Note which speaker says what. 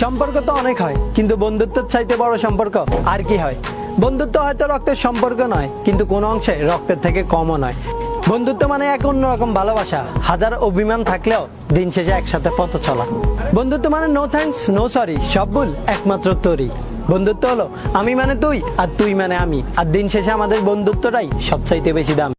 Speaker 1: সম্পর্ক তো অনেক হয়, কিন্তু বন্ধুত্বের চাইতে বড় সম্পর্ক আর কি হয়? বন্ধুত্ব হয়তো রক্তের সম্পর্ক নয়, কিন্তু কোনো অংশে রক্তের থেকে কমও নয়। বন্ধুত্ব মানে এক অন্যরকম ভালোবাসা, হাজার অভিমান থাকলেও দিন শেষে একসাথে পথ চলা। বন্ধুত্ব মানে নো থ্যাঙ্কস নো সরি, সব ভুল একমাত্র তোরই। বন্ধুত্ব হলো আমি মানে তুই আর তুই মানে আমি, আর দিন শেষে আমাদের বন্ধুত্বটাই সবচাইতে বেশি দাম।